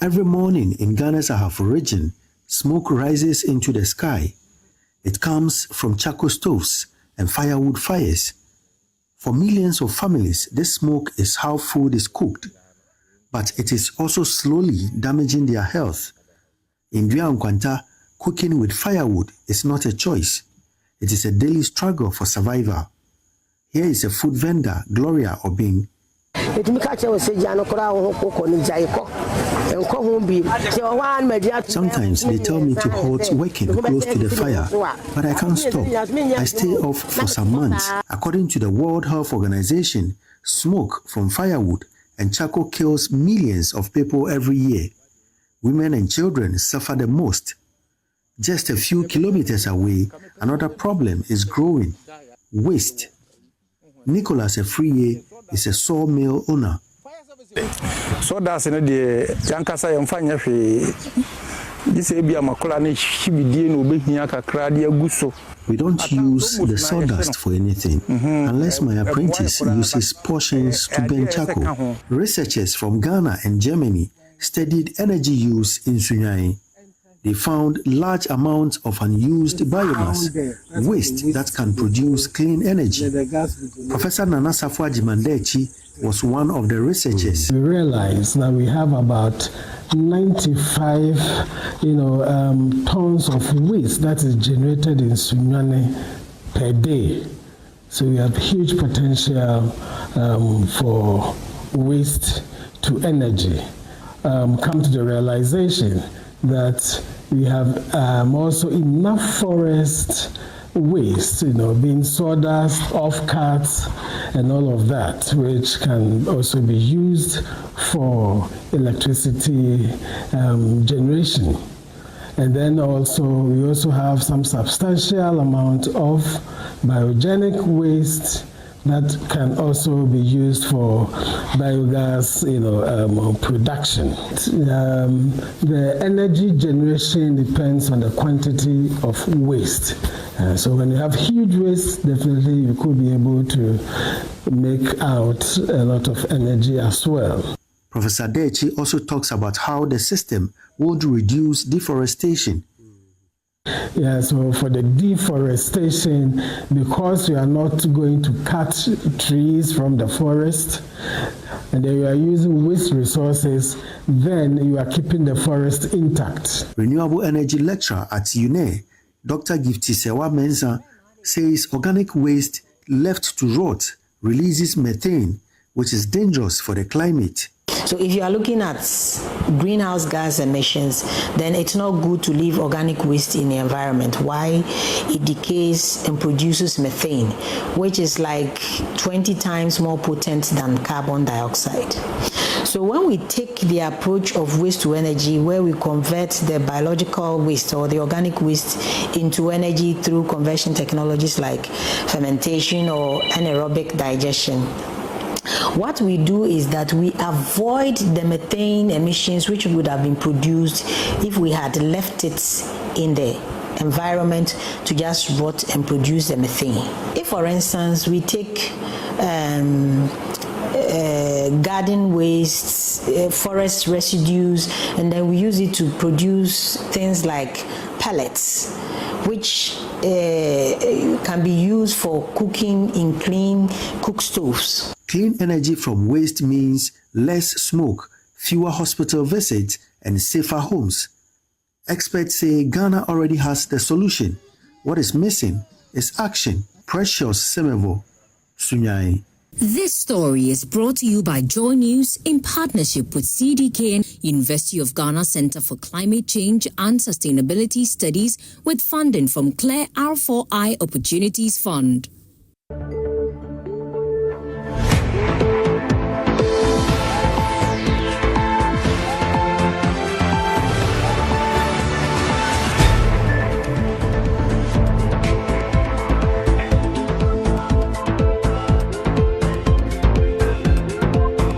Every morning in Ghana's Ahafo region, smoke rises into the sky. It comes from charcoal stoves and firewood fires. For millions of families, this smoke is how food is cooked, but it is also slowly damaging their health. In Nkwanta, cooking with firewood is not a choice. It is a daily struggle for survival. Here is a food vendor, Gloria Obing. Sometimes they tell me to halt working close to the fire, but I can't stop. I stay off for some months. According to the World Health Organization, smoke from firewood and charcoal kills millions of people every year. Women and children suffer the most. Just a few kilometers away, another problem is growing: waste. Nicholas Efriye is a sawmill owner. So that's in the Yankasa and Fanya. This will be a Macolani, she be dealing with Cradi Gusso. We don't use the sawdust for anything, unless my apprentice uses portions to burn charcoal. Researchers from Ghana and Germany studied energy use in Sunyai. They found large amounts of unused biomass, waste that can produce clean energy. Professor Nana Safwa Jimandechi was one of the researchers. We realized that we have about 95 tons of waste that is generated in Sunyani per day. So we have huge potential for waste to energy. Come to the realization that we have also enough forest waste, being sawdust, offcuts, and all of that, which can also be used for electricity generation. And then we also have some substantial amount of biogenic waste that can also be used for biogas, production. The energy generation depends on the quantity of waste. So when you have huge waste, definitely you could be able to make out a lot of energy as well. Professor Dechi also talks about how the system would reduce deforestation. Yeah, so for the deforestation, because you are not going to cut trees from the forest, and then you are using waste resources, then you are keeping the forest intact. Renewable energy lecturer at UNE, Dr. Giftisewa Mensah, says organic waste left to rot releases methane, which is dangerous for the climate. So if you are looking at greenhouse gas emissions, then it's not good to leave organic waste in the environment. Why? It decays and produces methane, which is like 20 times more potent than carbon dioxide. So when we take the approach of waste to energy, where we convert the biological waste or the organic waste into energy through conversion technologies like fermentation or anaerobic digestion, what we do is that we avoid the methane emissions which would have been produced if we had left it in the environment to just rot and produce the methane. If, for instance, we take garden wastes, forest residues, and then we use it to produce things like pellets, which can be used for cooking in clean cook stoves. Clean energy from waste means less smoke, fewer hospital visits, and safer homes. Experts say Ghana already has the solution. What is missing is action. Precious Semevo, Sunyai. This story is brought to you by JoyNews in partnership with CDK, University of Ghana Center for Climate Change and Sustainability Studies, with funding from Claire R4I Opportunities Fund.